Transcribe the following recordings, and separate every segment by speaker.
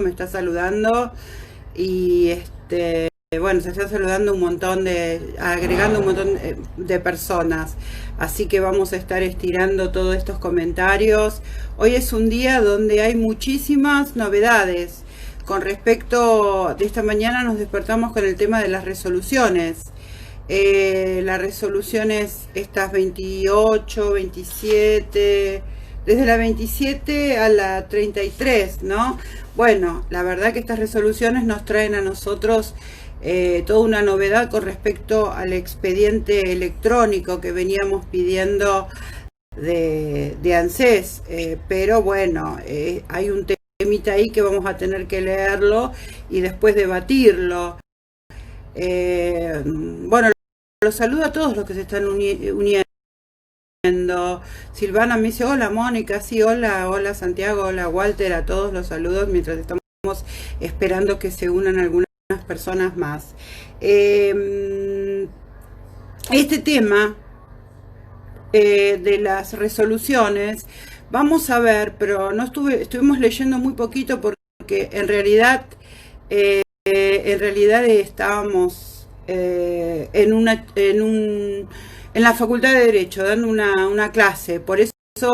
Speaker 1: me está saludando y bueno, se está saludando un montón agregando un montón de personas, así que vamos a estar estirando todos estos comentarios. Hoy es un día donde hay muchísimas novedades con respecto de esta mañana. Nos despertamos con el tema de las resoluciones. Las resoluciones estas 28, 27, desde la 27 a la 33, ¿no? Bueno, la verdad que estas resoluciones nos traen a nosotros toda una novedad con respecto al expediente electrónico que veníamos pidiendo de ANSES, pero bueno, hay un temita ahí que vamos a tener que leerlo y después debatirlo. Bueno, los saludo a todos los que se están uniendo. Silvana me dice hola Mónica, sí, hola Santiago, hola Walter, a todos los saludos mientras estamos esperando que se unan algunas personas más. Este tema de las resoluciones, vamos a ver, pero no estuvimos leyendo muy poquito porque en realidad estábamos en la Facultad de Derecho dando una clase, por eso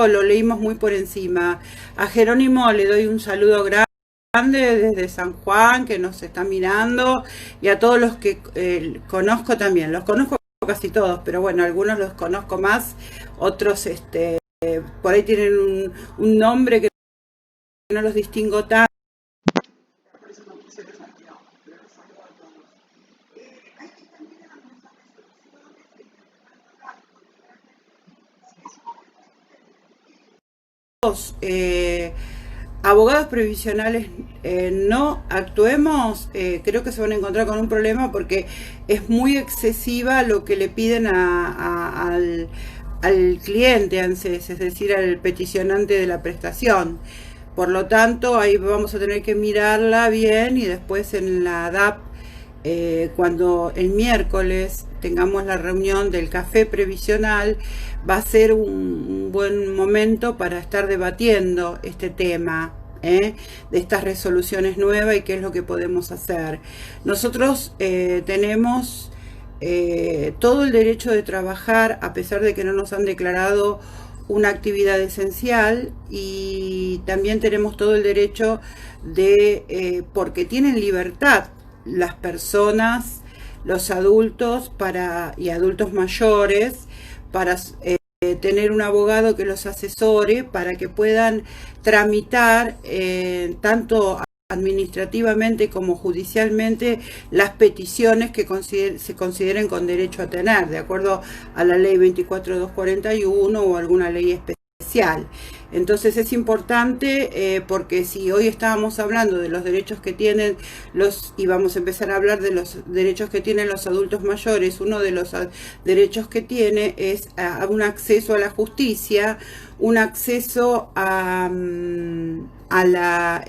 Speaker 1: lo leímos muy por encima. A Jerónimo le doy un saludo grande desde San Juan, que nos está mirando, y a todos los que conozco también. Los conozco casi todos, pero bueno, algunos los conozco más, otros por ahí tienen un nombre que no los distingo tanto. Abogados previsionales no actuemos, creo que se van a encontrar con un problema porque es muy excesiva lo que le piden al cliente ANSES, es decir, al peticionante de la prestación. Por lo tanto, ahí vamos a tener que mirarla bien y después en la DAP, cuando el miércoles tengamos la reunión del café previsional, va a ser un buen momento para estar debatiendo este tema, de estas resoluciones nuevas y qué es lo que podemos hacer. Nosotros tenemos todo el derecho de trabajar a pesar de que no nos han declarado una actividad esencial, y también tenemos todo el derecho porque tienen libertad las personas, los adultos y adultos mayores, para tener un abogado que los asesore para que puedan tramitar tanto administrativamente como judicialmente las peticiones que se consideren con derecho a tener, de acuerdo a la ley 24241 o alguna ley especial. Entonces es importante porque si hoy estábamos hablando de los derechos que tienen y vamos a empezar a hablar de los derechos que tienen los adultos mayores, uno de los derechos que tiene es un acceso a la justicia, un acceso a la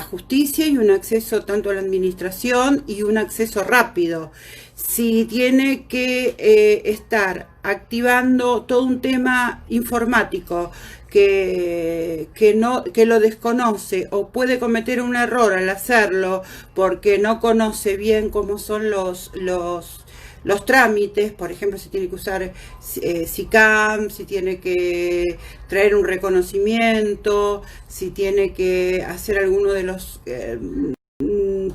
Speaker 1: justicia y un acceso tanto a la administración y un acceso rápido. Si tiene que estar activando todo un tema informático que lo desconoce o puede cometer un error al hacerlo porque no conoce bien cómo son los trámites, por ejemplo, si tiene que usar SICAM, si tiene que traer un reconocimiento, si tiene que hacer alguno de los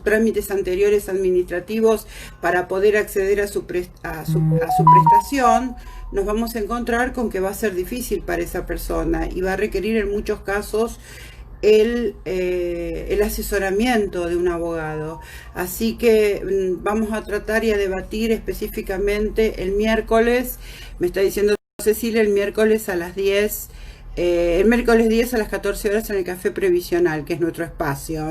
Speaker 1: trámites anteriores administrativos para poder acceder a su prestación, nos vamos a encontrar con que va a ser difícil para esa persona y va a requerir en muchos casos el asesoramiento de un abogado. Así que vamos a tratar y a debatir específicamente el miércoles. Me está diciendo Cecilia, el miércoles a las 10, el miércoles 10 a las 14 horas en el café previsional, que es nuestro espacio,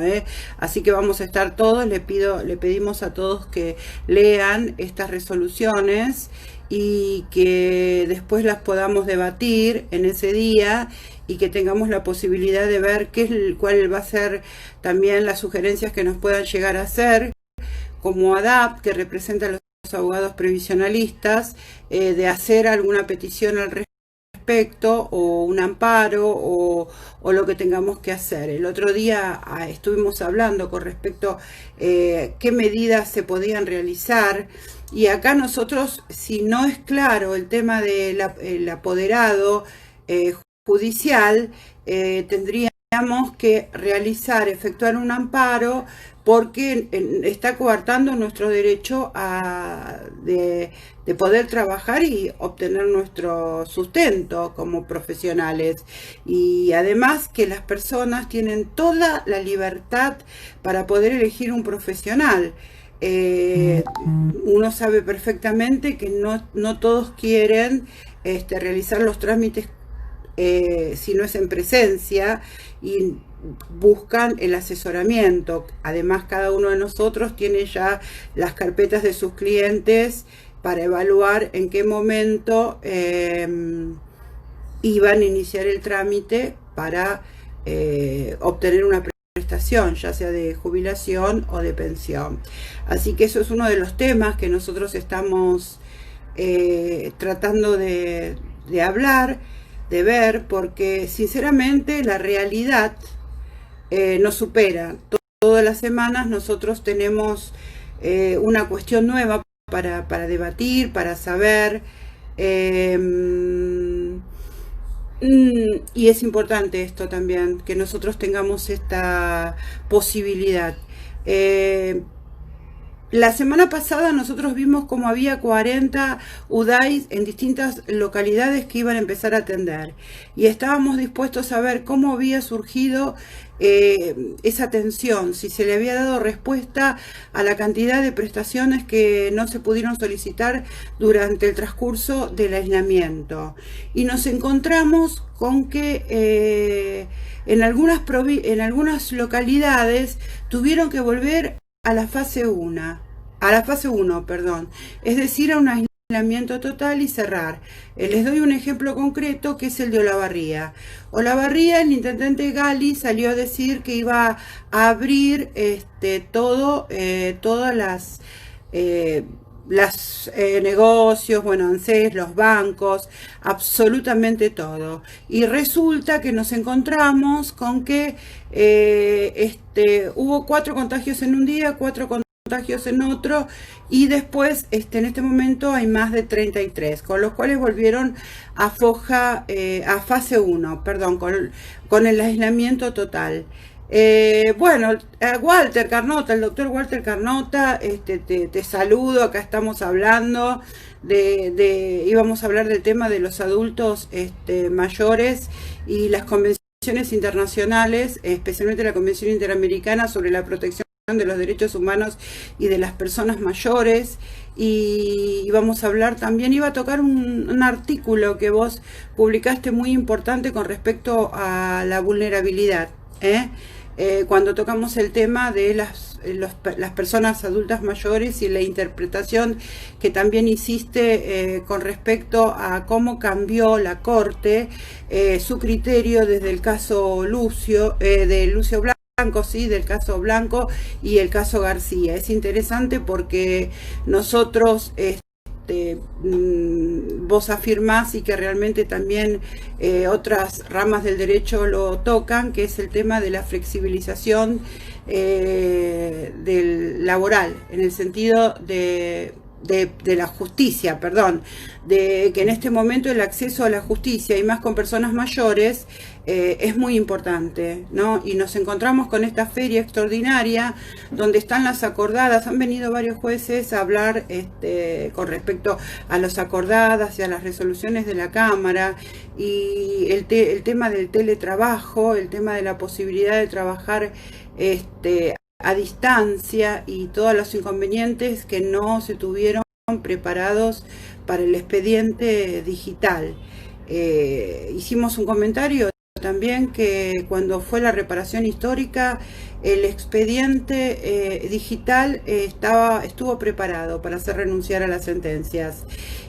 Speaker 1: así que vamos a estar todos. Le pedimos a todos que lean estas resoluciones y que después las podamos debatir en ese día y que tengamos la posibilidad de ver cuál va a ser también las sugerencias que nos puedan llegar a hacer como ADAP, que representa a los abogados previsionalistas, de hacer alguna petición al respecto respecto, o un amparo, o lo que tengamos que hacer. El otro día estuvimos hablando con respecto qué medidas se podían realizar, y acá nosotros, si no es claro el tema del apoderado judicial, tendríamos que efectuar un amparo, porque está coartando nuestro derecho de poder trabajar y obtener nuestro sustento como profesionales. Y además que las personas tienen toda la libertad para poder elegir un profesional. Uno sabe perfectamente que no todos quieren realizar los trámites si no es en presencia, y buscan el asesoramiento. Además, cada uno de nosotros tiene ya las carpetas de sus clientes para evaluar en qué momento iban a iniciar el trámite para obtener una prestación, ya sea de jubilación o de pensión. Así que eso es uno de los temas que nosotros estamos tratando de hablar, de ver, porque sinceramente la realidad nos supera. Todas las semanas nosotros tenemos una cuestión nueva para debatir, para saber, y es importante esto también, que nosotros tengamos esta posibilidad. La semana pasada nosotros vimos como había 40 UDAIs en distintas localidades que iban a empezar a atender, y estábamos dispuestos a ver cómo había surgido esa atención, si se le había dado respuesta a la cantidad de prestaciones que no se pudieron solicitar durante el transcurso del aislamiento. Y nos encontramos con que en algunas localidades tuvieron que volver a la fase 1, perdón, es decir, a un aislamiento total y cerrar. Les doy un ejemplo concreto, que es el de Olavarría. Olavarría, el intendente Gali salió a decir que iba a abrir todas las negocios, bueno, ANSES, los bancos, absolutamente todo. Y resulta que nos encontramos con que hubo 4 contagios en un día, 4 contagios en otro, y después en este momento hay más de 33, con los cuales volvieron a fase 1, perdón, con el aislamiento total. Bueno, Walter Carnota, el doctor Walter Carnota, te saludo. Acá estamos hablando íbamos a hablar del tema de los adultos mayores y las convenciones internacionales, especialmente la Convención Interamericana sobre la protección de los derechos humanos y de las personas mayores. Y vamos a hablar también, iba a tocar un artículo que vos publicaste muy importante con respecto a la vulnerabilidad, cuando tocamos el tema de las personas adultas mayores, y la interpretación que también hiciste con respecto a cómo cambió la Corte su criterio desde el caso de Lucio Blanco, sí, del caso Blanco y el caso García. Es interesante porque nosotros vos afirmás, y que realmente también otras ramas del derecho lo tocan, que es el tema de la flexibilización del laboral, en el sentido de la justicia, perdón, de que en este momento el acceso a la justicia, y más con personas mayores, es muy importante, ¿no? Y nos encontramos con esta feria extraordinaria donde están las acordadas. Han venido varios jueces a hablar con respecto a las acordadas y a las resoluciones de la Cámara, y el tema del teletrabajo, el tema de la posibilidad de trabajar a distancia, y todos los inconvenientes que no se tuvieron preparados para el expediente digital. Hicimos un comentario también que cuando fue la reparación histórica, el expediente digital estuvo preparado para hacer renunciar a las sentencias,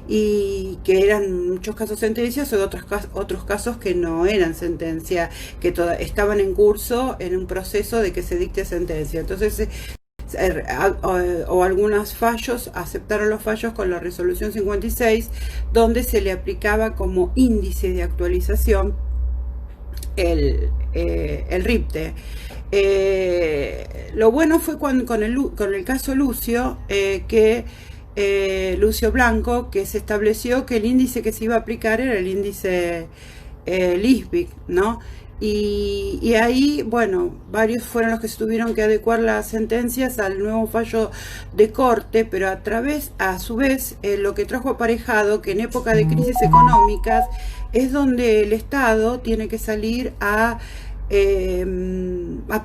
Speaker 1: y que eran muchos casos sentencias, o otros casos que no eran sentencia, que estaban en curso, en un proceso de que se dicte sentencia. Entonces o algunos fallos aceptaron los fallos con la resolución 56, donde se le aplicaba como índice de actualización el RIPTE. Lo bueno fue con el caso Lucio, Lucio Blanco, que se estableció que el índice que se iba a aplicar era el índice LISBIC, ¿no? Y ahí, bueno, varios fueron los que se tuvieron que adecuar las sentencias al nuevo fallo de corte, pero a su vez, lo que trajo aparejado que en época de crisis económicas es donde el Estado tiene que salir a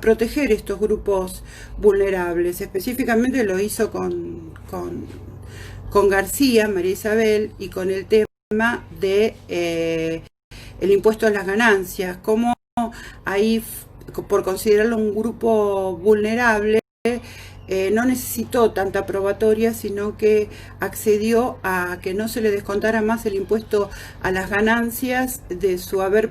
Speaker 1: proteger estos grupos vulnerables. Específicamente lo hizo con García, María Isabel, y con el tema de el impuesto a las ganancias, como ahí, por considerarlo un grupo vulnerable, no necesitó tanta probatoria, sino que accedió a que no se le descontara más el impuesto a las ganancias de su haber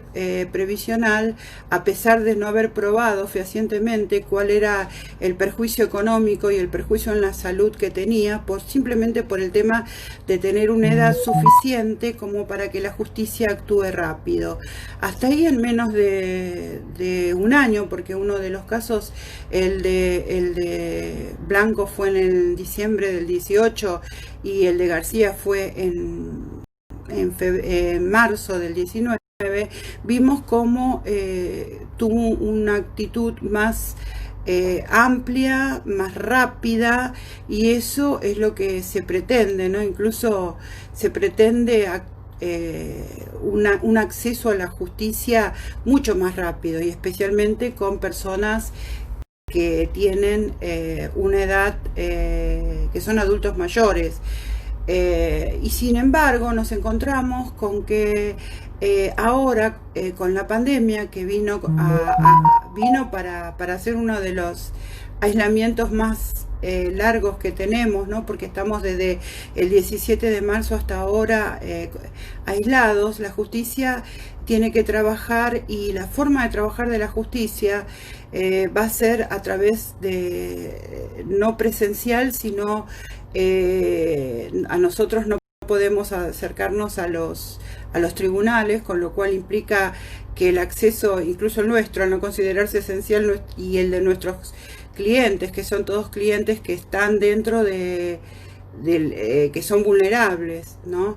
Speaker 1: previsional, a pesar de no haber probado fehacientemente cuál era el perjuicio económico y el perjuicio en la salud que tenía, simplemente por el tema de tener una edad suficiente como para que la justicia actúe rápido. Hasta ahí en menos de un año, porque uno de los casos, el de Blanco fue en el diciembre del 18 y el de García fue en marzo del 19, vimos cómo tuvo una actitud más amplia, más rápida, y eso es lo que se pretende, ¿no? Incluso se pretende un acceso a la justicia mucho más rápido, y especialmente con personas que tienen una edad, que son adultos mayores. Y sin embargo nos encontramos con que ahora, con la pandemia que vino para hacer uno de los aislamientos más largos que tenemos, ¿no? Porque estamos desde el 17 de marzo hasta ahora aislados. La justicia tiene que trabajar, y la forma de trabajar de la justicia va a ser a través de no presencial, sino a nosotros no podemos acercarnos a los tribunales, con lo cual implica que el acceso, incluso el nuestro, al no considerarse esencial, y el de nuestros clientes, que son todos clientes que están dentro que son vulnerables, ¿no?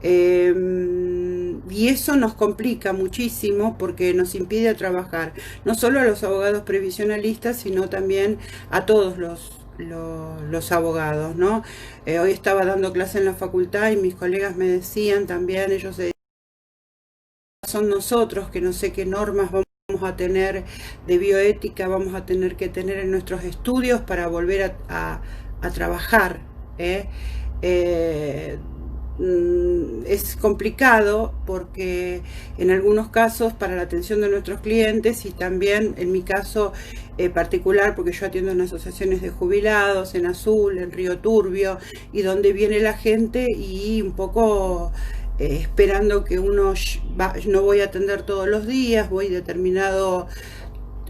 Speaker 1: Y eso nos complica muchísimo, porque nos impide trabajar, no solo a los abogados previsionalistas, sino también a todos los abogados, ¿no? Hoy estaba dando clase en la facultad y mis colegas me decían también, ellos son nosotros, que no sé qué normas vamos a tener de bioética, vamos a tener que tener en nuestros estudios para volver a trabajar. Es complicado, porque en algunos casos para la atención de nuestros clientes, y también en mi caso particular, porque yo atiendo en asociaciones de jubilados, en Azul, en Río Turbio, y donde viene la gente y un poco esperando que uno no voy a atender todos los días, voy determinado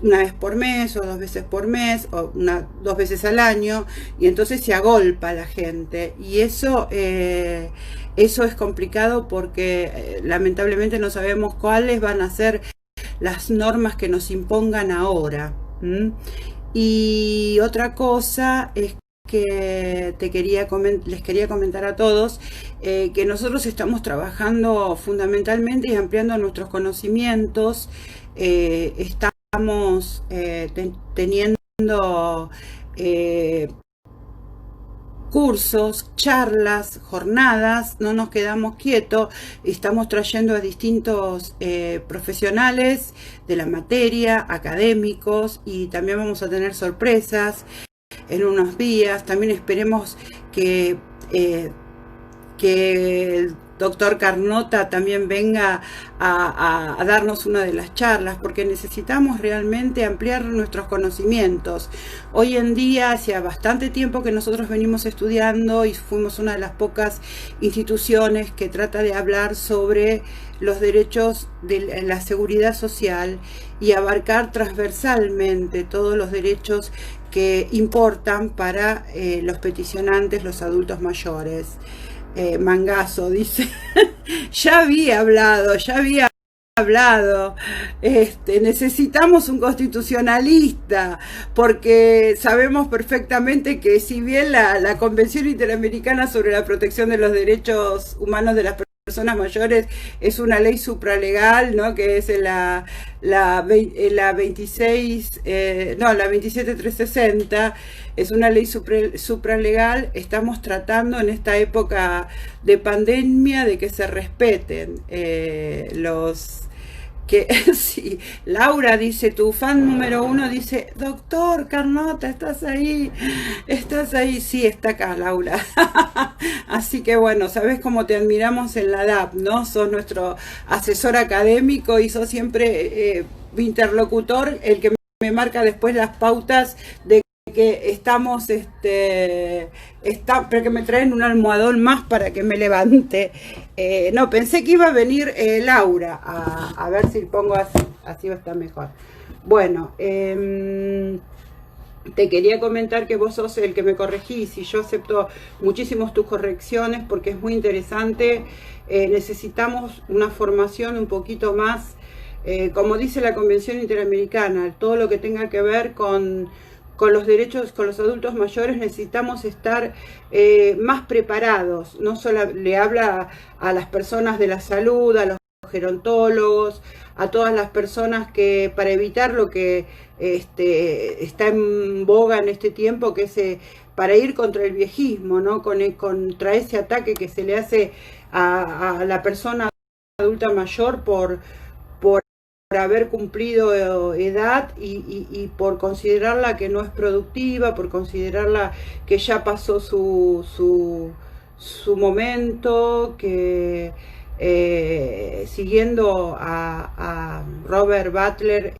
Speaker 1: una vez por mes o 2 veces por mes o 2 veces al año, y entonces se agolpa la gente, y eso es complicado, porque lamentablemente no sabemos cuáles van a ser las normas que nos impongan ahora. Y otra cosa es que les quería comentar a todos que nosotros estamos trabajando fundamentalmente y ampliando nuestros conocimientos. Estamos teniendo cursos, charlas, jornadas, no nos quedamos quietos, estamos trayendo a distintos profesionales de la materia, académicos, y también vamos a tener sorpresas en unos días. También esperemos que doctor Carnota también venga a darnos una de las charlas, porque necesitamos realmente ampliar nuestros conocimientos. Hoy en día, hacía bastante tiempo que nosotros venimos estudiando y fuimos una de las pocas instituciones que trata de hablar sobre los derechos de la seguridad social y abarcar transversalmente todos los derechos que importan para los peticionantes, los adultos mayores. Mangazo dice, ya había hablado, necesitamos un constitucionalista, porque sabemos perfectamente que si bien la Convención Interamericana sobre la Protección de los Derechos Humanos de las Personas Mayores es una ley supralegal, ¿no? Que es la 27360, es una ley supralegal. Estamos tratando en esta época de pandemia de que se respeten los... Que sí, Laura dice, tu fan número 1 dice, doctor Carnota, ¿estás ahí? Sí, está acá, Laura. Así que bueno, sabes cómo te admiramos en la DAP, ¿no? Sos nuestro asesor académico y sos siempre mi interlocutor, el que me marca después las pautas de que estamos, pero que me traen un almohadón más para que me levante. No, pensé que iba a venir Laura, a ver si pongo así va a estar mejor. Bueno, te quería comentar que vos sos el que me corregís y yo acepto muchísimos tus correcciones porque es muy interesante. Necesitamos una formación un poquito más, como dice la Convención Interamericana, todo lo que tenga que ver con los derechos, con los adultos mayores, necesitamos estar más preparados. No solo le habla a las personas de la salud, a los gerontólogos, a todas las personas que, para evitar lo que está en boga en este tiempo, que es para ir contra el viejismo, ¿no? Contra ese ataque que se le hace a la persona adulta mayor por haber cumplido edad y por considerarla que no es productiva, por considerarla que ya pasó su momento, que siguiendo a Robert Butler,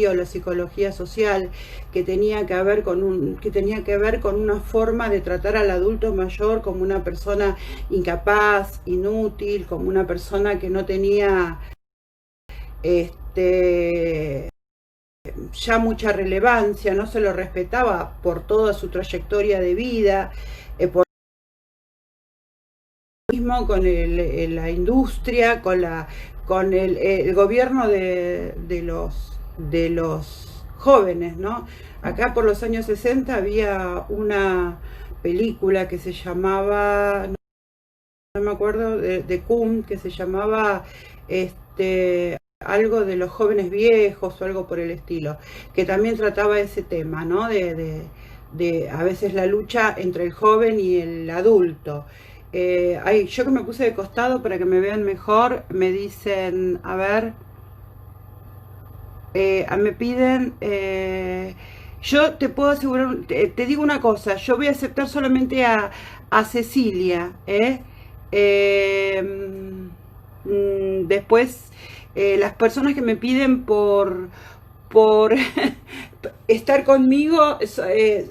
Speaker 1: o la psicología social, que tenía que ver con una forma de tratar al adulto mayor como una persona incapaz, inútil, como una persona que no tenía ya mucha relevancia, no se lo respetaba por toda su trayectoria de vida, por mismo con la industria, con el gobierno de los jóvenes, ¿no? Acá por los años 60 había una película que se llamaba, no me acuerdo, de Kuhn, que se llamaba algo de los jóvenes viejos o algo por el estilo, que también trataba ese tema, ¿no? De a veces la lucha entre el joven y el adulto. Yo que me puse de costado para que me vean mejor, me dicen, a ver, me piden, yo te puedo asegurar, te digo una cosa, yo voy a aceptar solamente a Cecilia, después las personas que me piden por estar conmigo,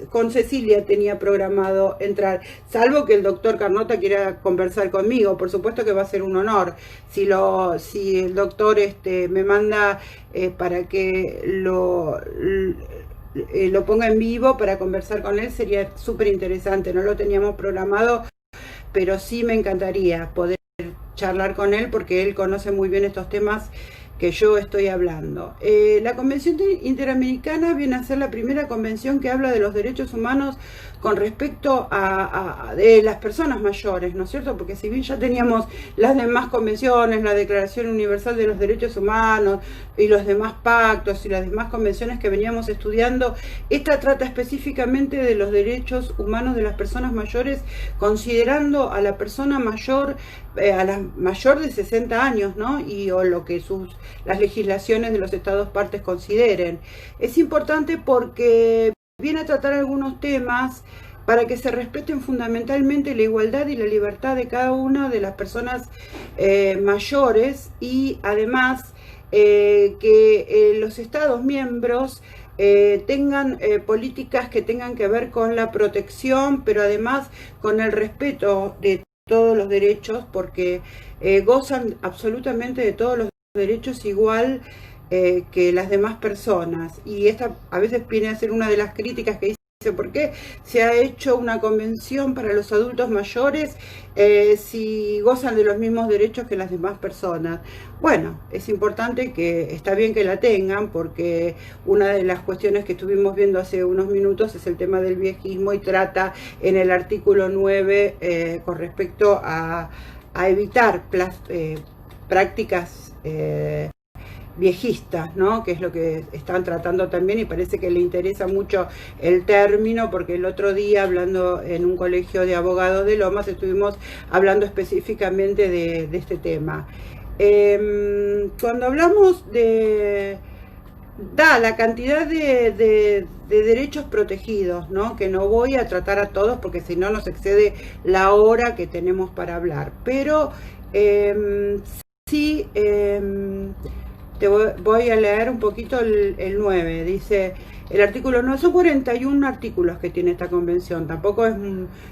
Speaker 1: con Cecilia tenía programado entrar, salvo que el doctor Carnota quiera conversar conmigo. Por supuesto que va a ser un honor si el doctor me manda para que lo ponga en vivo para conversar con él, sería súper interesante. No lo teníamos programado, pero sí me encantaría poder charlar con él porque él conoce muy bien estos temas que yo estoy hablando. La Convención Interamericana viene a ser la primera convención que habla de los derechos humanos con respecto a de las personas mayores, ¿no es cierto? Porque si bien ya teníamos las demás convenciones, la Declaración Universal de los Derechos Humanos y los demás pactos y las demás convenciones que veníamos estudiando, esta trata específicamente de los derechos humanos de las personas mayores, considerando a la persona mayor, a la mayor de 60 años, ¿no? O lo que las legislaciones de los estados partes consideren. Es importante porque viene a tratar algunos temas para que se respeten fundamentalmente la igualdad y la libertad de cada una de las personas mayores, y además que los Estados miembros tengan políticas que tengan que ver con la protección, pero además con el respeto de todos los derechos, porque gozan absolutamente de todos los derechos igual que las demás personas. Y esta a veces viene a ser una de las críticas que dice: ¿por qué se ha hecho una convención para los adultos mayores si gozan de los mismos derechos que las demás personas? Bueno, es importante, que está bien que la tengan, porque una de las cuestiones que estuvimos viendo hace unos minutos es el tema del viejismo, y trata en el artículo 9 con respecto a evitar prácticas viejistas, ¿no? Que es lo que están tratando también, y parece que le interesa mucho el término, porque el otro día, hablando en un colegio de abogados de Lomas, estuvimos hablando específicamente de este tema. Cuando hablamos de la cantidad de derechos protegidos, ¿no? Que no voy a tratar a todos, porque si no nos excede la hora que tenemos para hablar, pero sí, te voy a leer un poquito el 9. Dice el artículo 9, son 41 artículos que tiene esta convención, tampoco es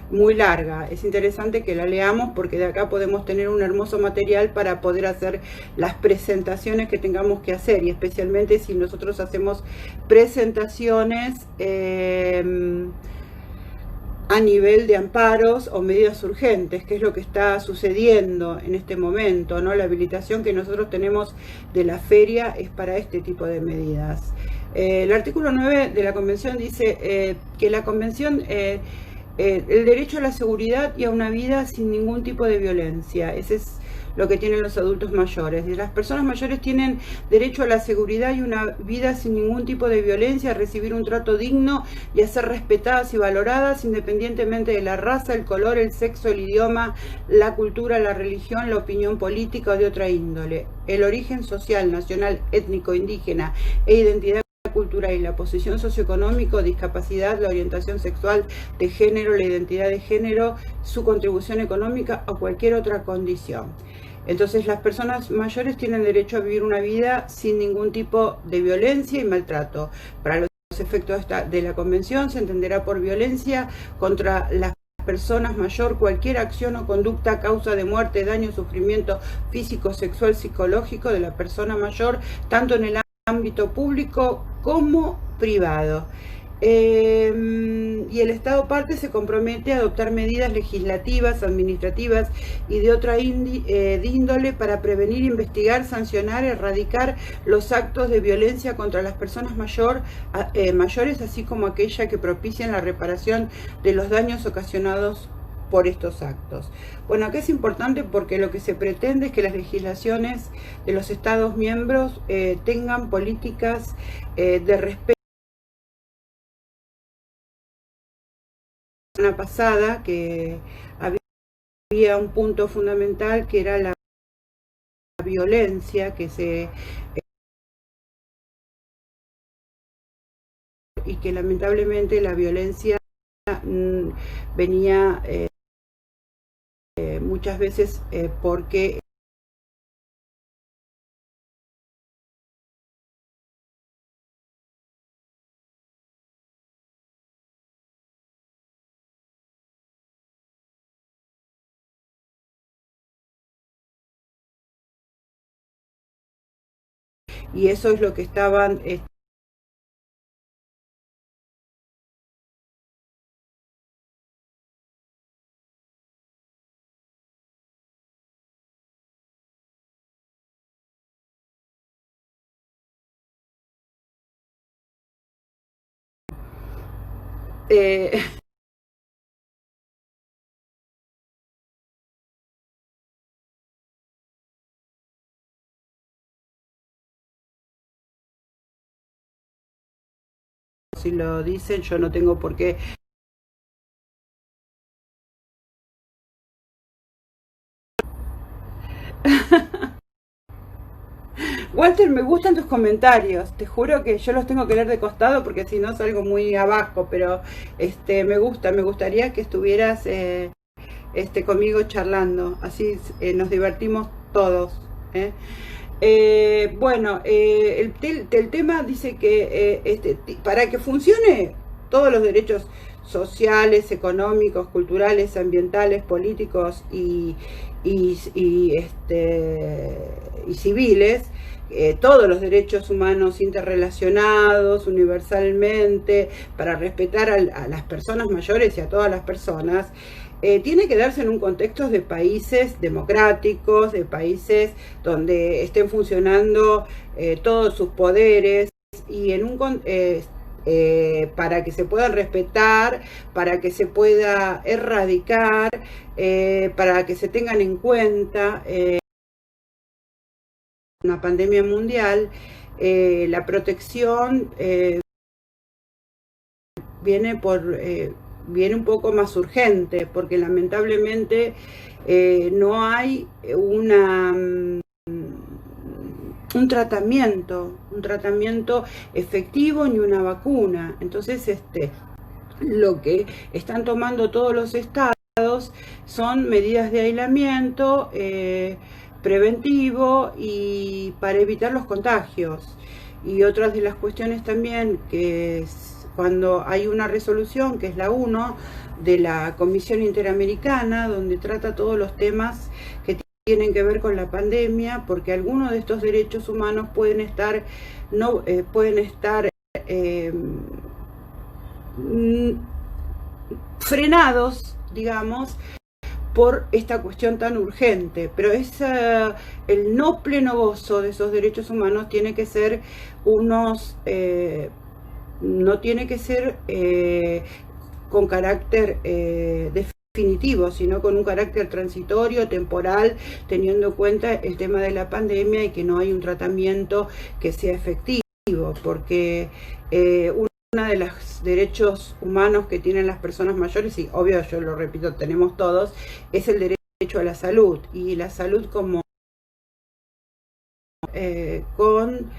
Speaker 1: muy larga. Es interesante que la leamos, porque de acá podemos tener un hermoso material para poder hacer las presentaciones que tengamos que hacer, y especialmente si nosotros hacemos presentaciones a nivel de amparos o medidas urgentes, que es lo que está sucediendo en este momento, ¿no? La habilitación que nosotros tenemos de la feria es para este tipo de medidas. El artículo 9 de la Convención dice que la Convención, el derecho a la seguridad y a una vida sin ningún tipo de violencia, ese es lo que tienen los adultos mayores. Las personas mayores tienen derecho a la seguridad y una vida sin ningún tipo de violencia, a recibir un trato digno y a ser respetadas y valoradas independientemente de la raza, el color, el sexo, el idioma, la cultura, la religión, la opinión política o de otra índole, el origen social, nacional, étnico, indígena e identidad cultural y la posición socioeconómica, discapacidad, la orientación sexual, de género, la identidad de género, su contribución económica o cualquier otra condición. Entonces, las personas mayores tienen derecho a vivir una vida sin ningún tipo de violencia y maltrato. Para los efectos de la Convención, se entenderá por violencia contra las personas mayor cualquier acción o conducta a causa de muerte, daño, sufrimiento físico, sexual, psicológico de la persona mayor, tanto en el ámbito público como privado. Y el Estado parte se compromete a adoptar medidas legislativas, administrativas y de otra índole para prevenir, investigar, sancionar, erradicar los actos de violencia contra las personas mayores, así como aquella que propician la reparación de los daños ocasionados por estos actos. Bueno, acá es importante, porque lo que se pretende es que las legislaciones de los Estados miembros tengan políticas de respeto. La semana pasada que había un punto fundamental, que era la violencia y que lamentablemente la violencia venía muchas veces porque y eso es lo que estaban eh, si lo dicen, yo no tengo por qué. Walter, me gustan tus comentarios. Te juro que yo los tengo que leer de costado porque si no salgo muy abajo, pero me gustaría que estuvieras conmigo charlando, así nos divertimos todos. ¿eh? Bueno, el tema dice que para que funcione todos los derechos sociales, económicos, culturales, ambientales, políticos y civiles, todos los derechos humanos interrelacionados universalmente, para respetar a las personas mayores y a todas las personas, tiene que darse en un contexto de países democráticos, de países donde estén funcionando todos sus poderes y en un para que se puedan respetar, para que se pueda erradicar, para que se tengan en cuenta una pandemia mundial, la protección viene un poco más urgente, porque lamentablemente no hay un tratamiento efectivo ni una vacuna. Entonces, lo que están tomando todos los estados son medidas de aislamiento preventivo y para evitar los contagios. Y otras de las cuestiones también, que es cuando hay una resolución, que es la 1 de la Comisión Interamericana, donde trata todos los temas que tienen que ver con la pandemia, porque algunos de estos derechos humanos pueden estar frenados, digamos, por esta cuestión tan urgente, pero el no pleno gozo de esos derechos humanos tiene que ser no tiene que ser con carácter definitivo, sino con un carácter transitorio, temporal, teniendo en cuenta el tema de la pandemia y que no hay un tratamiento que sea efectivo, porque uno de los derechos humanos que tienen las personas mayores, y obvio, yo lo repito, tenemos todos, es el derecho a la salud, y la salud como con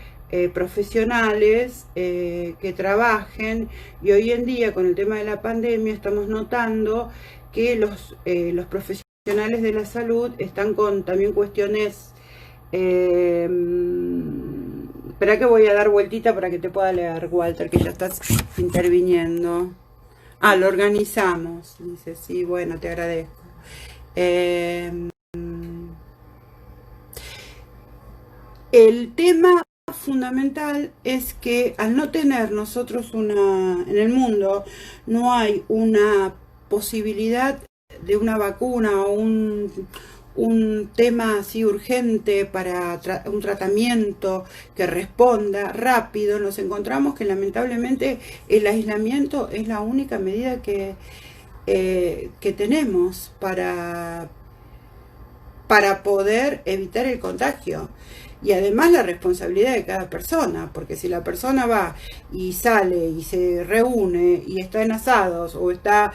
Speaker 1: profesionales que trabajen, y hoy en día con el tema de la pandemia estamos notando que los profesionales de la salud están con también cuestiones. Espera que voy a dar vueltita para que te pueda leer, Walter, que ya estás interviniendo. Lo organizamos. Dice, sí, bueno, te agradezco. El tema fundamental es que al no tener nosotros en el mundo, no hay una posibilidad de una vacuna o un tema así urgente para un tratamiento que responda rápido, nos encontramos que lamentablemente el aislamiento es la única medida que tenemos para poder evitar el contagio. Y además la responsabilidad de cada persona, porque si la persona va y sale y se reúne y está en asados o está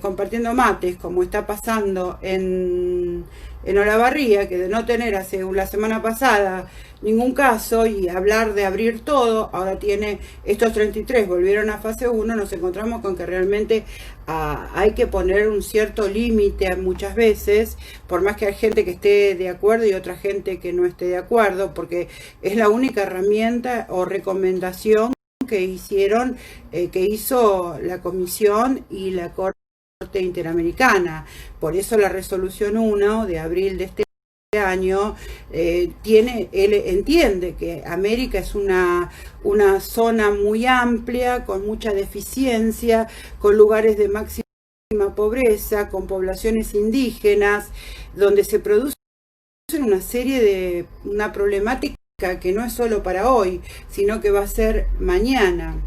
Speaker 1: compartiendo mates, como está pasando en Olavarría, que de no tener hace la semana pasada ningún caso y hablar de abrir todo, ahora tiene estos 33, volvieron a fase 1, nos encontramos con que realmente hay que poner un cierto límite muchas veces, por más que hay gente que esté de acuerdo y otra gente que no esté de acuerdo, porque es la única herramienta o recomendación que hizo la Comisión y la Corte Interamericana. Por eso la resolución 1 de abril de este año él entiende que América es una zona muy amplia, con mucha deficiencia, con lugares de máxima pobreza, con poblaciones indígenas, donde se produce una problemática que no es solo para hoy, sino que va a ser mañana.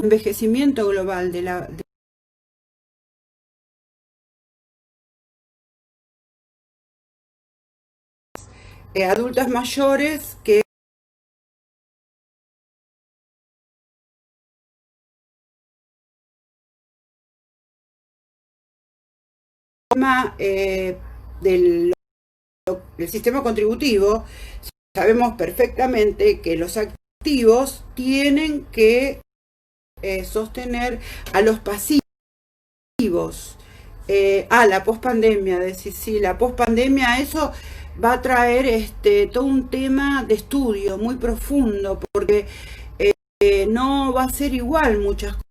Speaker 1: Envejecimiento global adultas mayores que del el sistema contributivo, sabemos perfectamente que los activos tienen que sostener a los pasivos. La pospandemia, decir, sí, la pospandemia, eso va a traer todo un tema de estudio muy profundo, porque no va a ser igual muchas cosas.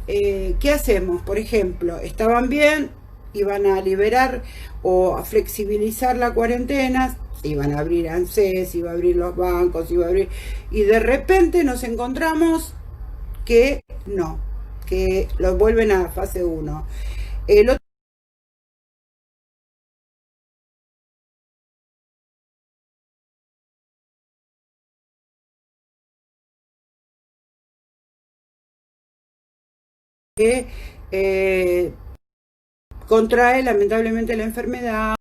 Speaker 1: ¿Qué hacemos? Por ejemplo, estaban bien, iban a liberar o a flexibilizar la cuarentena, iban a abrir ANSES, iba a abrir los bancos, iba a abrir, y de repente nos encontramos que no, que los vuelven a fase 1. El otro que contrae lamentablemente la enfermedad,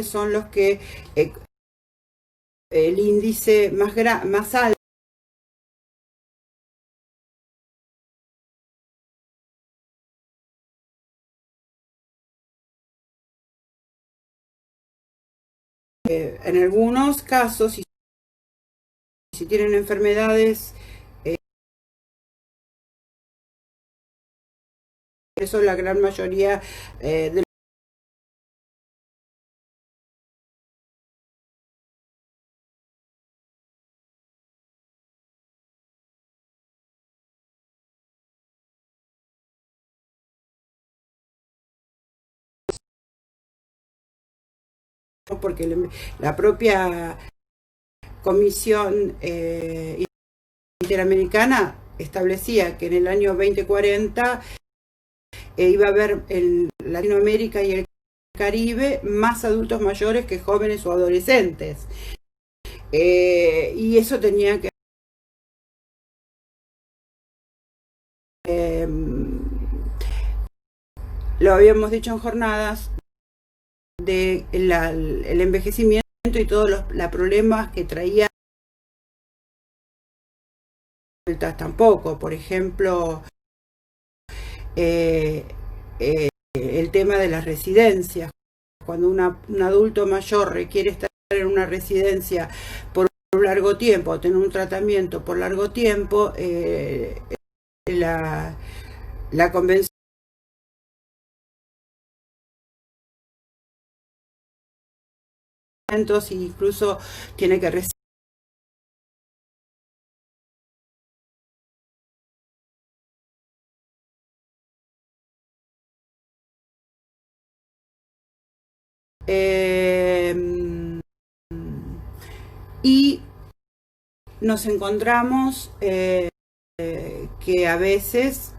Speaker 1: son los que el índice más alto en algunos casos, si tienen enfermedades, eso la gran mayoría de porque la propia Comisión Interamericana establecía que en el año 2040 iba a haber en Latinoamérica y el Caribe más adultos mayores que jóvenes o adolescentes. Y eso tenía que... lo habíamos dicho en jornadas de el envejecimiento y todos los problemas que traía tampoco. Por ejemplo, el tema de las residencias. Cuando un adulto mayor requiere estar en una residencia por un largo tiempo, tener un tratamiento por largo tiempo, la convención incluso tiene que recibir y nos encontramos que a veces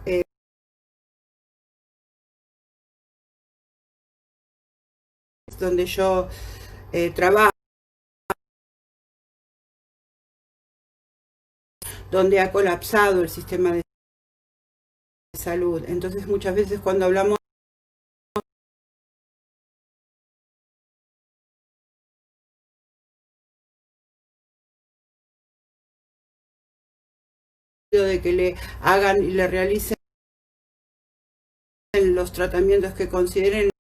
Speaker 1: donde yo trabajo, donde ha colapsado el sistema de salud. Entonces muchas veces cuando hablamos de que le hagan y le realicen los tratamientos que consideren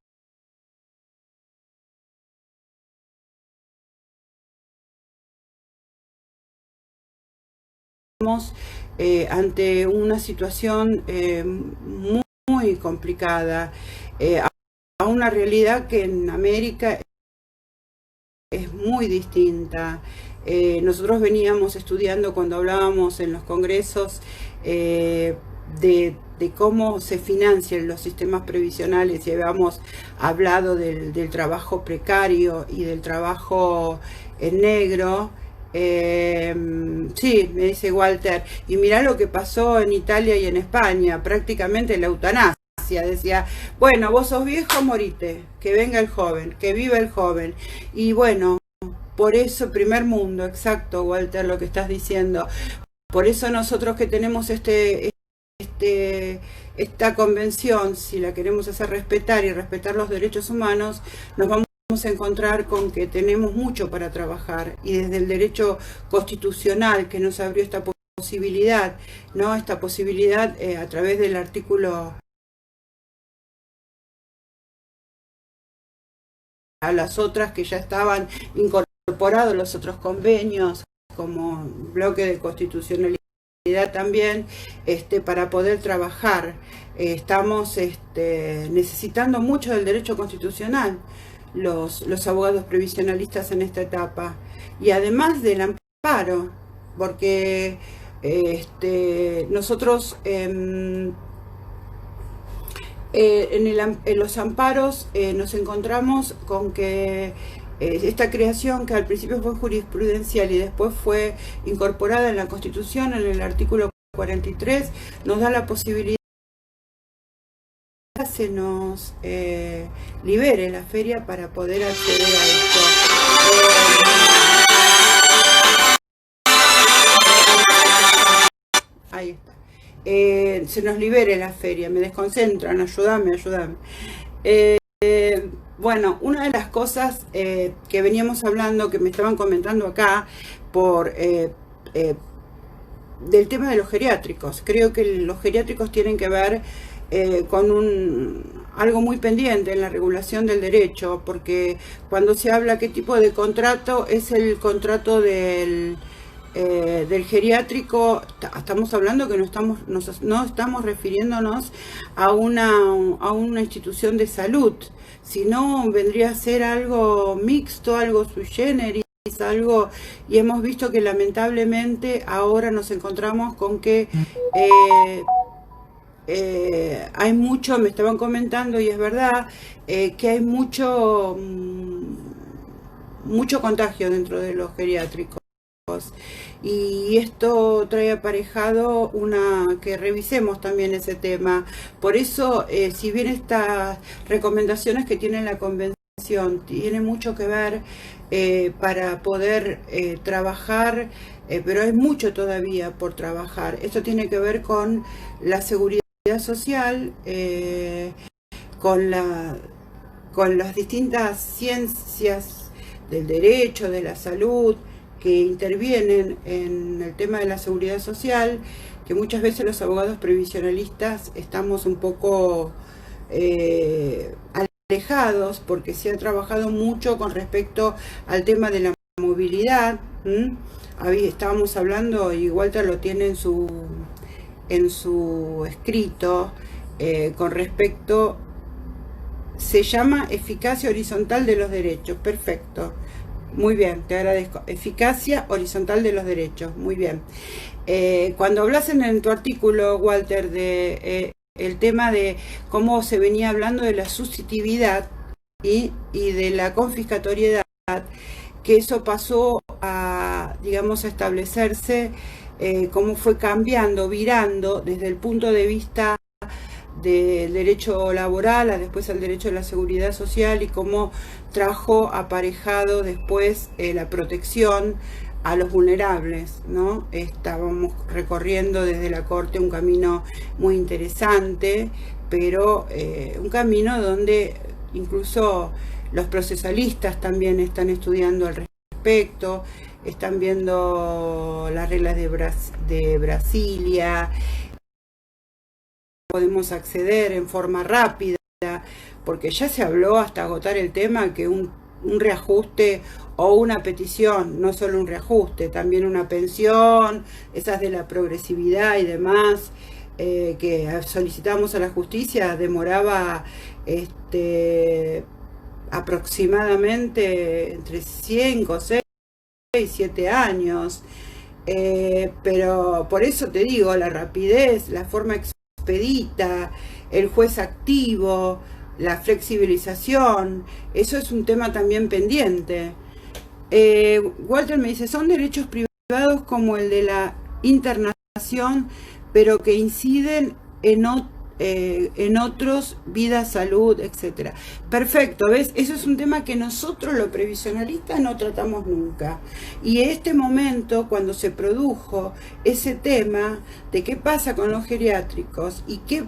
Speaker 1: ante una situación muy, muy complicada, a una realidad que en América es muy distinta. Nosotros veníamos estudiando cuando hablábamos en los congresos de cómo se financian los sistemas previsionales y habíamos hablado del trabajo precario y del trabajo en negro. Sí, me dice Walter, y mirá lo que pasó en Italia y en España, prácticamente la eutanasia. Decía, bueno, vos sos viejo, morite, que venga el joven, que viva el joven. Y bueno, por eso primer mundo, exacto, Walter, lo que estás diciendo. Por eso nosotros que tenemos esta convención, si la queremos hacer respetar y respetar los derechos humanos, nos vamos a encontrar con que tenemos mucho para trabajar, y desde el derecho constitucional que nos abrió esta posibilidad, ¿no? Esta posibilidad a través del artículo a las otras que ya estaban incorporados, los otros convenios como bloque de constitucionalidad también, para poder trabajar. Estamos necesitando mucho del derecho constitucional los abogados previsionalistas en esta etapa, y además del amparo, porque nosotros en los amparos nos encontramos con que esta creación, que al principio fue jurisprudencial y después fue incorporada en la Constitución, en el artículo 43, nos da la posibilidad de que se nos libere la feria para poder acceder a esto. Ahí está. Se nos libere la feria, me desconcentran, ayúdame. Bueno, una de las cosas que veníamos hablando, que me estaban comentando acá, del tema de los geriátricos. Creo que los geriátricos tienen que ver con algo muy pendiente en la regulación del derecho, porque cuando se habla qué tipo de contrato es el contrato del geriátrico, estamos hablando que no estamos refiriéndonos a una institución de salud, sino vendría a ser algo mixto, algo sui generis, algo, y hemos visto que lamentablemente ahora nos encontramos con que hay mucho, me estaban comentando, y es verdad, que hay mucho contagio dentro de los geriátricos. Y esto trae aparejado que revisemos también ese tema. Por eso, si bien estas recomendaciones que tiene la convención tiene mucho que ver para poder trabajar, pero hay mucho todavía por trabajar. Esto tiene que ver con la seguridad social, con las distintas ciencias del derecho, de la salud, que intervienen en el tema de la seguridad social, que muchas veces los abogados previsionalistas estamos un poco alejados, porque se ha trabajado mucho con respecto al tema de la movilidad. Estábamos hablando, y Walter lo tiene en su escrito, con respecto, se llama eficacia horizontal de los derechos. Perfecto. Muy bien, te agradezco. Eficacia horizontal de los derechos. Muy bien. Cuando hablas en tu artículo, Walter, de el tema de cómo se venía hablando de la suscitividad y de la confiscatoriedad, que eso pasó a, digamos, a establecerse, cómo fue cambiando, virando desde el punto de vista del derecho laboral a después al derecho de la seguridad social, y cómo trajo aparejado después la protección a los vulnerables, ¿no? Estábamos recorriendo desde la Corte un camino muy interesante, pero un camino donde incluso los procesalistas también están estudiando al respecto, están viendo las reglas de Brasilia. Podemos acceder en forma rápida, porque ya se habló hasta agotar el tema que un reajuste o una petición, no solo un reajuste, también una pensión, esas de la progresividad y demás, que solicitamos a la justicia, demoraba aproximadamente entre 5, 6, 7 años. Pero por eso te digo, la rapidez, la forma expedita, el juez activo, la flexibilización, eso es un tema también pendiente. Walter me dice, son derechos privados como el de la internación, pero que inciden en otros vida, salud, etcétera. Perfecto, ¿ves? Eso es un tema que nosotros los previsionalistas no tratamos nunca. Y en este momento, cuando se produjo ese tema de qué pasa con los geriátricos y qué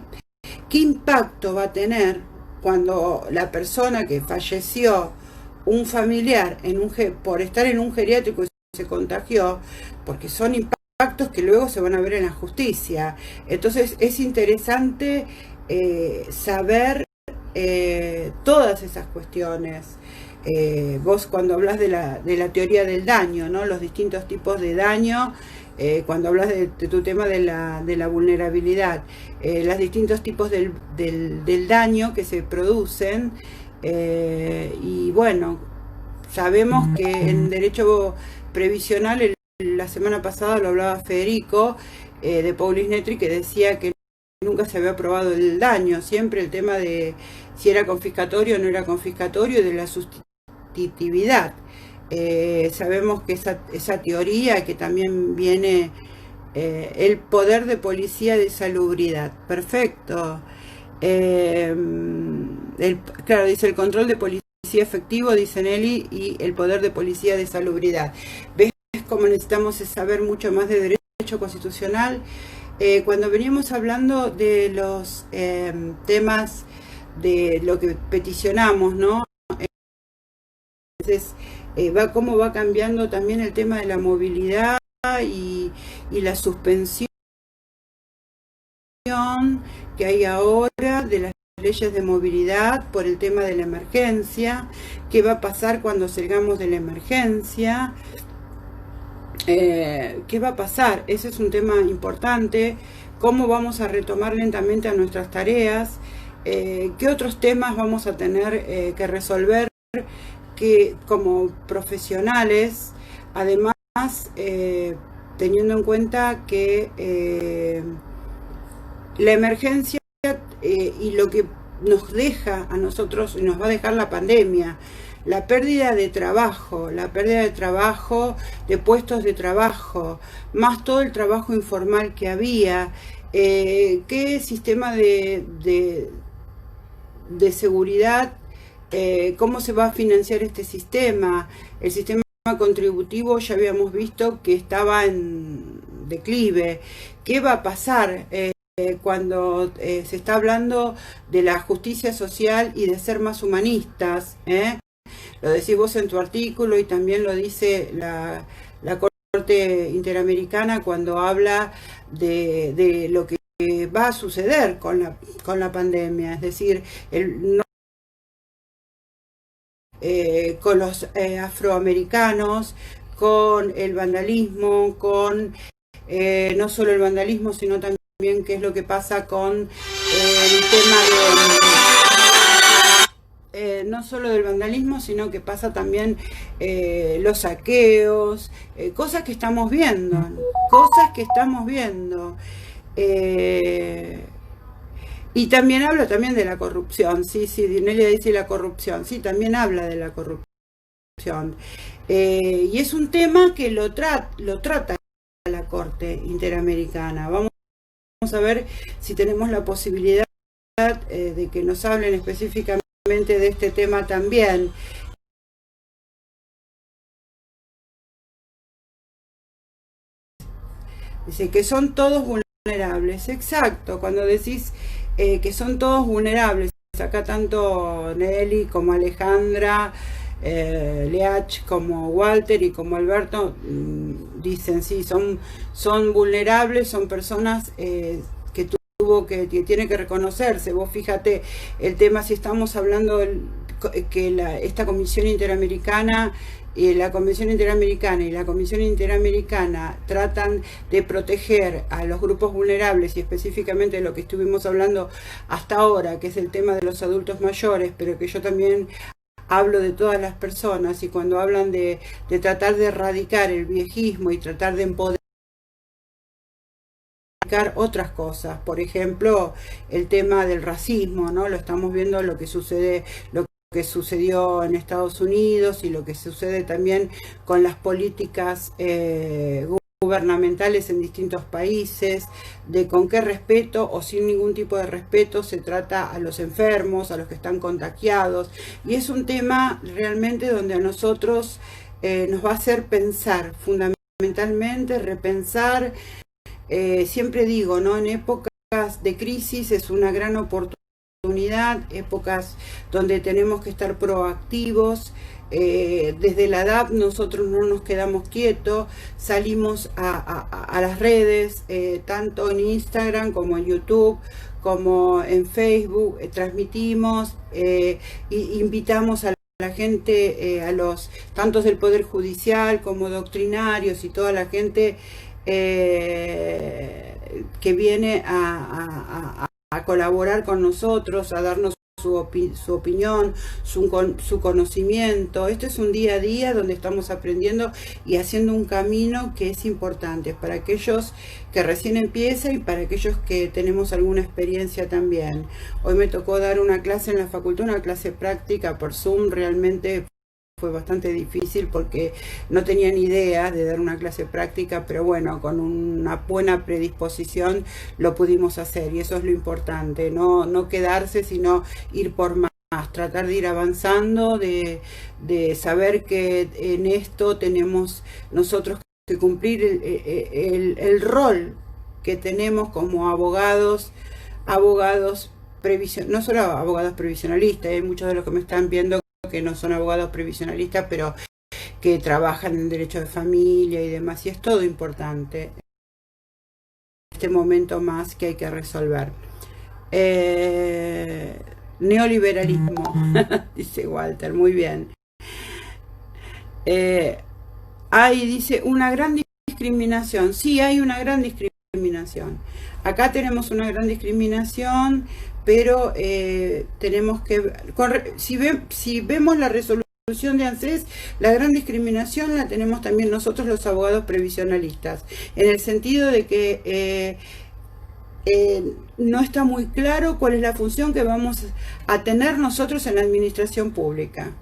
Speaker 1: impacto va a tener cuando la persona que falleció, un familiar por estar en un geriátrico y se contagió, porque son impactos que luego se van a ver en la justicia. Entonces es interesante saber todas esas cuestiones. Vos cuando hablas de la teoría del daño, ¿no? Los distintos tipos de daño, cuando hablas de tu tema de la vulnerabilidad, los distintos tipos del daño que se producen, y bueno, sabemos que en derecho previsional, la semana pasada lo hablaba Federico de Paulis Netri, que decía que nunca se había aprobado el daño, siempre el tema de si era confiscatorio o no era confiscatorio, y de la sustitutividad. Sabemos que esa teoría, que también viene el poder de policía de salubridad. Perfecto. Claro, dice el control de policía efectivo, dice Nelly, y el poder de policía de salubridad. ¿Ves cómo necesitamos saber mucho más de derecho constitucional? Cuando veníamos hablando de los temas de lo que peticionamos, ¿no? Entonces, cómo va cambiando también el tema de la movilidad y la suspensión que hay ahora de las leyes de movilidad por el tema de la emergencia. ¿Qué va a pasar cuando salgamos de la emergencia? ¿Qué va a pasar? Ese es un tema importante. ¿Cómo vamos a retomar lentamente a nuestras tareas? ¿Qué otros temas vamos a tener que resolver que como profesionales? Además, teniendo en cuenta que la emergencia y lo que nos deja a nosotros y nos va a dejar la pandemia, la pérdida de trabajo, de puestos de trabajo, más todo el trabajo informal que había, qué sistema de seguridad, cómo se va a financiar este sistema. El sistema contributivo ya habíamos visto que estaba en declive. ¿Qué va a pasar cuando se está hablando de la justicia social y de ser más humanistas? Lo decís vos en tu artículo y también lo dice la Corte Interamericana cuando habla de lo que va a suceder con la pandemia, es decir, con los afroamericanos, con el vandalismo, con no solo el vandalismo, sino también qué es lo que pasa con el tema de no solo del vandalismo, sino que pasa también los saqueos, cosas que estamos viendo, y también habla también de la corrupción. Sí, Dinelia dice la corrupción, sí, también habla de la corrupción, y es un tema que lo trata la Corte Interamericana. Vamos a ver si tenemos la posibilidad de que nos hablen específicamente de este tema también. Dice que son todos vulnerables. Exacto, cuando decís que son todos vulnerables, acá tanto Nelly como Alejandra, Leach como Walter y como Alberto dicen, sí, son vulnerables, son personas que tiene que reconocerse. Vos fíjate el tema, si estamos hablando que esta Comisión Interamericana y la Convención Interamericana y la Comisión Interamericana tratan de proteger a los grupos vulnerables, y específicamente de lo que estuvimos hablando hasta ahora, que es el tema de los adultos mayores, pero que yo también hablo de todas las personas, y cuando hablan de tratar de erradicar el viejismo y tratar de empoderar otras cosas, por ejemplo el tema del racismo, ¿no? Lo estamos viendo, lo que sucedió en Estados Unidos y lo que sucede también con las políticas gubernamentales en distintos países, de con qué respeto o sin ningún tipo de respeto se trata a los enfermos, a los que están contagiados, y es un tema realmente donde a nosotros nos va a hacer pensar, fundamentalmente repensar. Siempre digo, ¿no? En épocas de crisis es una gran oportunidad, épocas donde tenemos que estar proactivos. Desde la DAP nosotros no nos quedamos quietos, salimos a las redes, tanto en Instagram como en YouTube, como en Facebook, transmitimos e invitamos a la gente, a los tantos del Poder Judicial como doctrinarios y toda la gente que viene a colaborar con nosotros, a darnos su opinión, su conocimiento. Este es un día a día donde estamos aprendiendo y haciendo un camino que es importante para aquellos que recién empiezan y para aquellos que tenemos alguna experiencia también. Hoy me tocó dar una clase en la facultad, una clase práctica por Zoom. Realmente fue bastante difícil porque no tenía ni idea de dar una clase práctica, pero bueno, con una buena predisposición lo pudimos hacer, y eso es lo importante, no quedarse, sino ir por más, tratar de ir avanzando, de saber que en esto tenemos nosotros que cumplir el rol que tenemos como abogados, no solo abogados previsionalistas, hay muchos de los que me están viendo que no son abogados previsionalistas, pero que trabajan en derecho de familia y demás, y es todo importante en este momento más que hay que resolver. Neoliberalismo, dice Walter, muy bien. Dice, una gran discriminación. Sí, hay una gran discriminación. Acá tenemos una gran discriminación, pero tenemos que, si vemos la resolución de ANSES, la gran discriminación la tenemos también nosotros los abogados previsionalistas, en el sentido de que no está muy claro cuál es la función que vamos a tener nosotros en la administración pública.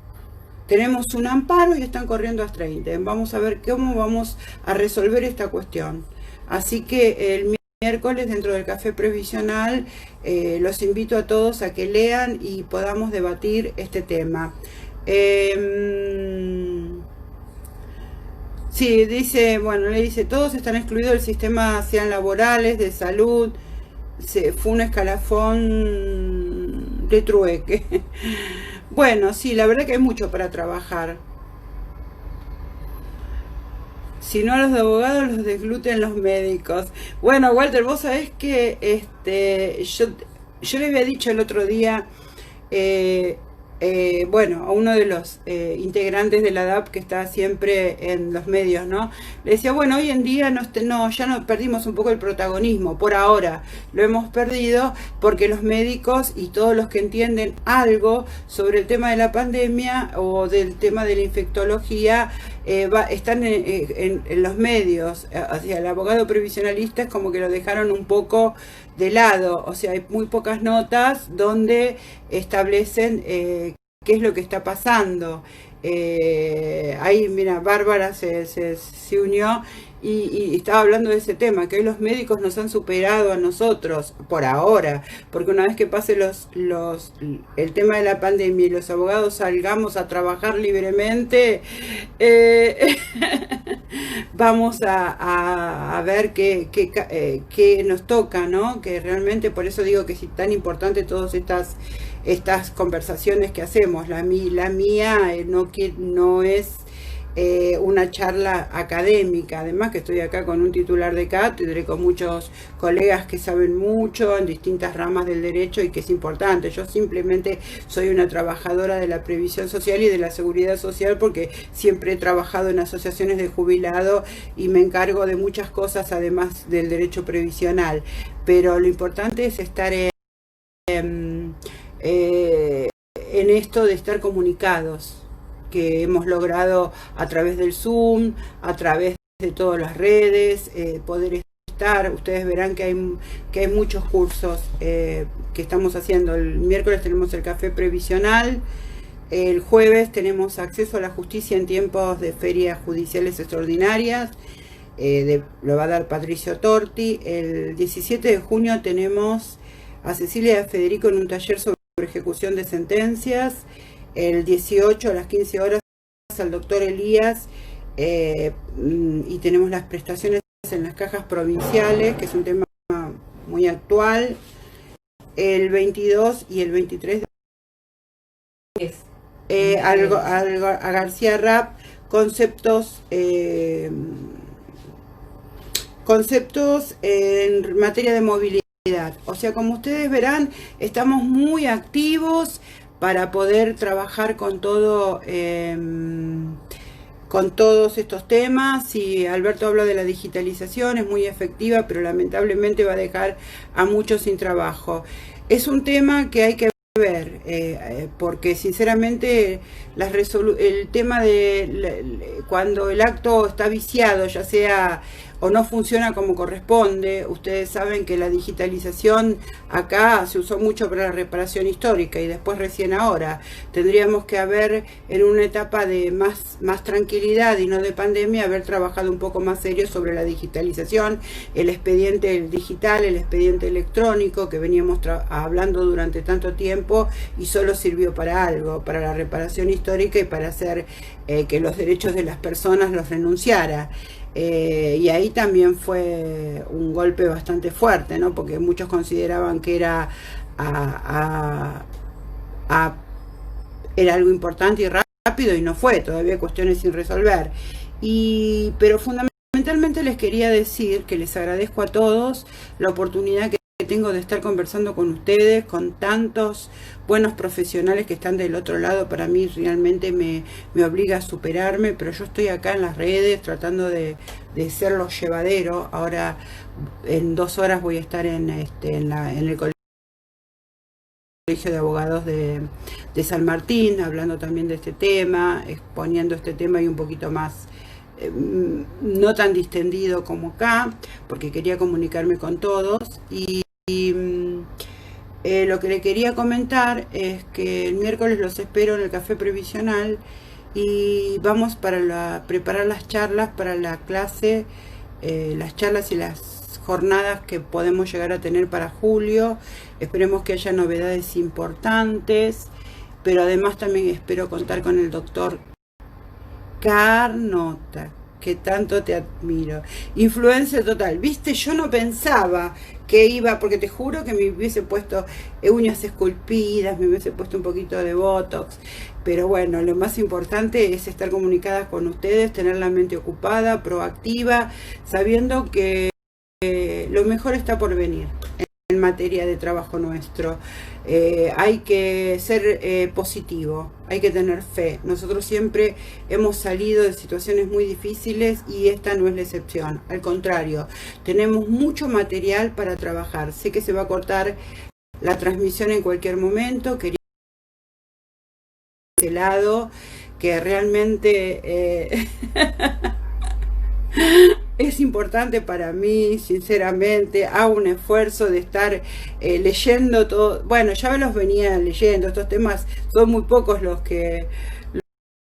Speaker 1: Tenemos un amparo y están corriendo hasta 30. Vamos a ver cómo vamos a resolver esta cuestión. Así que el miércoles dentro del Café Previsional los invito a todos a que lean y podamos debatir este tema. Sí, dice, bueno, le dice, todos están excluidos del sistema, sean laborales, de salud. Fue un escalafón de trueque. Bueno, sí, la verdad que hay mucho para trabajar. Si no a los de abogados, los desgluten los médicos. Bueno, Walter, vos sabés que yo le había dicho el otro día, bueno, a uno de los integrantes de la DAP que está siempre en los medios, ¿no? Le decía, bueno, hoy en día ya no perdimos un poco el protagonismo, por ahora lo hemos perdido porque los médicos y todos los que entienden algo sobre el tema de la pandemia o del tema de la infectología están en los medios. O sea, el abogado previsionalista es como que lo dejaron un poco de lado, o sea, hay muy pocas notas donde establecen qué es lo que está pasando. Ahí, mira, Bárbara se unió y estaba hablando de ese tema, que hoy los médicos nos han superado a nosotros, por ahora, porque una vez que pase el tema de la pandemia y los abogados salgamos a trabajar libremente, vamos a ver qué nos toca, ¿no? Que realmente, por eso digo que es tan importante todas estas conversaciones que hacemos. La mía no es una charla académica, además que estoy acá con un titular de cátedra y con muchos colegas que saben mucho en distintas ramas del derecho y que es importante. Yo simplemente soy una trabajadora de la previsión social y de la seguridad social porque siempre he trabajado en asociaciones de jubilado y me encargo de muchas cosas además del derecho previsional, pero lo importante es estar en esto de estar comunicados, que hemos logrado a través del Zoom, a través de todas las redes, poder estar. Ustedes verán que hay muchos cursos que estamos haciendo. El miércoles tenemos el Café Previsional, el jueves tenemos acceso a la justicia en tiempos de ferias judiciales extraordinarias, lo va a dar Patricio Torti. El 17 de junio tenemos a Cecilia y Federico en un taller sobre ejecución de sentencias. El 18 a las 15 horas al doctor Elías, y tenemos las prestaciones en las cajas provinciales, que es un tema muy actual. El 22 y el 23 a García Rapp, conceptos en materia de movilidad. O sea, como ustedes verán, estamos muy activos para poder trabajar con todo, con todos estos temas. Y Alberto habla de la digitalización, es muy efectiva, pero lamentablemente va a dejar a muchos sin trabajo. Es un tema que hay que ver, porque sinceramente el tema de cuando el acto está viciado, ya sea o no funciona como corresponde, ustedes saben que la digitalización acá se usó mucho para la reparación histórica y después recién ahora tendríamos que haber, en una etapa de más tranquilidad y no de pandemia, haber trabajado un poco más serio sobre la digitalización, el expediente digital, el expediente electrónico que veníamos hablando durante tanto tiempo y solo sirvió para algo, para la reparación histórica y para hacer que los derechos de las personas los renunciara. Y ahí también fue un golpe bastante fuerte, ¿no? Porque muchos consideraban que era algo importante y rápido, y no fue, todavía hay cuestiones sin resolver. Pero fundamentalmente les quería decir que les agradezco a todos la oportunidad que tengo de estar conversando con ustedes, con tantos buenos profesionales que están del otro lado. Para mí realmente me obliga a superarme, pero yo estoy acá en las redes tratando de serlo llevadero. Ahora en 2 horas voy a estar en el Colegio de Abogados de San Martín, hablando también de este tema, exponiendo este tema y un poquito más, no tan distendido como acá, porque quería comunicarme con todos. Lo que le quería comentar es que el miércoles los espero en el Café Previsional y vamos para preparar las charlas para la clase, las charlas y las jornadas que podemos llegar a tener para julio. Esperemos que haya novedades importantes, pero además también espero contar con el doctor Carnota, que tanto te admiro. Influencia total. Viste, yo no pensaba que iba, porque te juro que me hubiese puesto uñas esculpidas, me hubiese puesto un poquito de botox, pero bueno, lo más importante es estar comunicadas con ustedes, tener la mente ocupada, proactiva, sabiendo que lo mejor está por venir en materia de trabajo nuestro. Hay que ser positivo, hay que tener fe. Nosotros siempre hemos salido de situaciones muy difíciles y esta no es la excepción. Al contrario, tenemos mucho material para trabajar. Sé que se va a cortar la transmisión en cualquier momento. Quería de lado que realmente es importante para mí, sinceramente. Hago un esfuerzo de estar leyendo todo. Bueno, ya me los venía leyendo. Estos temas son muy pocos los que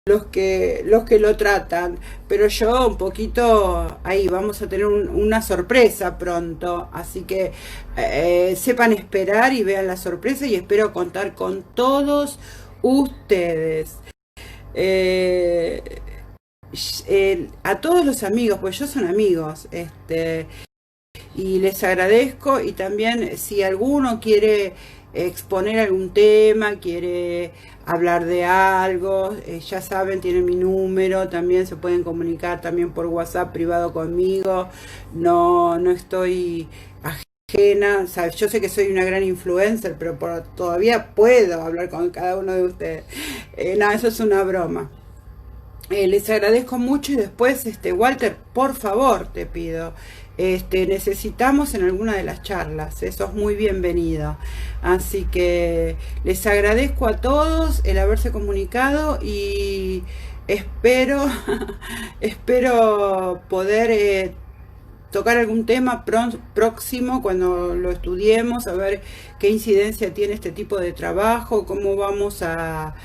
Speaker 1: lo tratan, pero yo un poquito ahí. Vamos a tener una sorpresa pronto, así que sepan esperar y vean la sorpresa, y espero contar con todos ustedes. A todos los amigos, pues yo son amigos, y les agradezco. Y también, si alguno quiere exponer algún tema, quiere hablar de algo, ya saben, tienen mi número, también se pueden comunicar también por WhatsApp privado conmigo. No estoy ajena, ¿sabes? Yo sé que soy una gran influencer, pero todavía puedo hablar con cada uno de ustedes. No, eso es una broma. Les agradezco mucho. Y después, Walter, por favor, te pido, necesitamos en alguna de las charlas, eso es muy bienvenido. Así que les agradezco a todos el haberse comunicado, y espero poder tocar algún tema próximo cuando lo estudiemos, a ver qué incidencia tiene este tipo de trabajo, cómo vamos a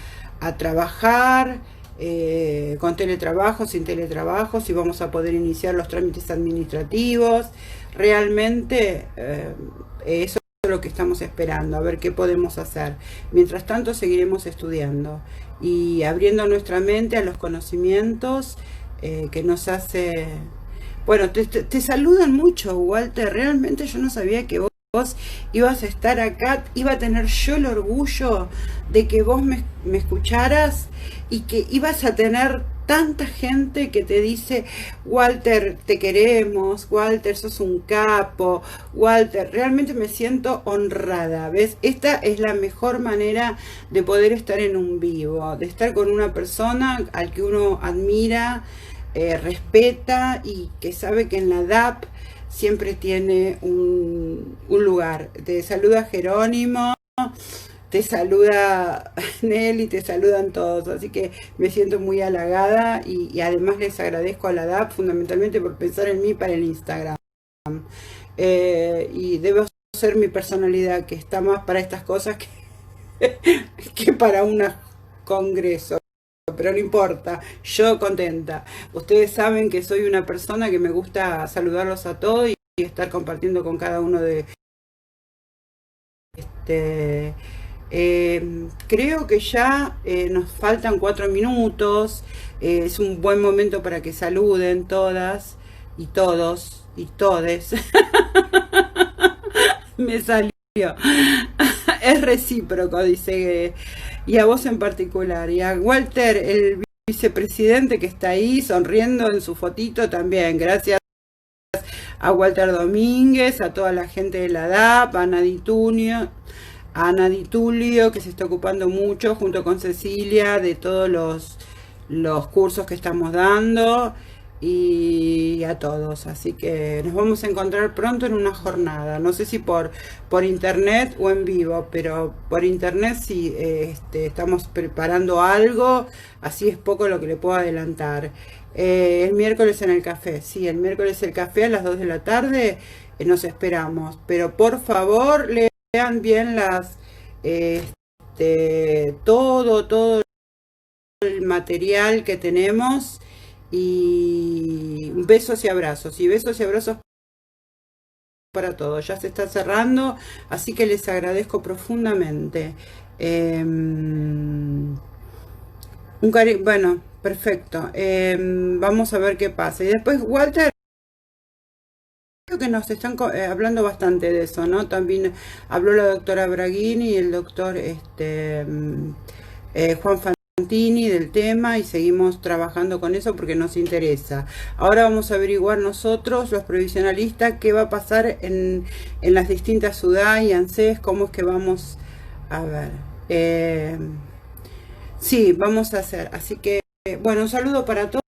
Speaker 1: trabajar. con teletrabajo, sin teletrabajo, si vamos a poder iniciar los trámites administrativos. Realmente eso es lo que estamos esperando, a ver qué podemos hacer. Mientras tanto seguiremos estudiando y abriendo nuestra mente a los conocimientos que nos hace... Bueno, te saludan mucho, Walter. Realmente yo no sabía que vos ibas a estar acá. Iba a tener yo el orgullo de que vos me escucharas y que ibas a tener tanta gente que te dice: Walter, te queremos, Walter, sos un capo, Walter. Realmente me siento honrada, ¿ves? Esta es la mejor manera de poder estar en un vivo, de estar con una persona al que uno admira, respeta y que sabe que en la DAP siempre tiene un lugar. Te saluda Jerónimo, te saluda Nelly, te saludan todos, así que me siento muy halagada y además les agradezco a la DAP fundamentalmente por pensar en mí para el Instagram. Y debo ser mi personalidad, que está más para estas cosas que para un congreso. Pero no importa, yo contenta. Ustedes saben que soy una persona que me gusta saludarlos a todos y estar compartiendo con cada uno de... creo que ya nos faltan 4 minutos. Es un buen momento para que saluden todas y todos y todes. Me salió. Es recíproco, dice. Y a vos en particular. Y a Walter, el vicepresidente que está ahí sonriendo en su fotito también. Gracias a Walter Domínguez, a toda la gente de la DAP, a Ana Di Tulio, que se está ocupando mucho junto con Cecilia de todos los cursos que estamos dando, y a todos. Así que nos vamos a encontrar pronto en una jornada, no sé si por internet o en vivo, pero por internet sí. Estamos preparando algo, así es poco lo que le puedo adelantar. El miércoles en el café, sí, el miércoles el café a las 2 de la tarde, nos esperamos, pero por favor lean bien todo el material que tenemos, y besos y abrazos para todos. Ya se está cerrando, así que les agradezco profundamente. Bueno, perfecto. Vamos a ver qué pasa. Y después, Walter, creo que nos están hablando bastante de eso, ¿no? También habló la doctora Braghini y el doctor Juan Fantini del tema, y seguimos trabajando con eso porque nos interesa. Ahora vamos a averiguar nosotros, los provisionalistas, qué va a pasar en las distintas ciudades y ANSES, cómo es que vamos a ver. Sí, vamos a hacer. Así que, bueno, un saludo para todos.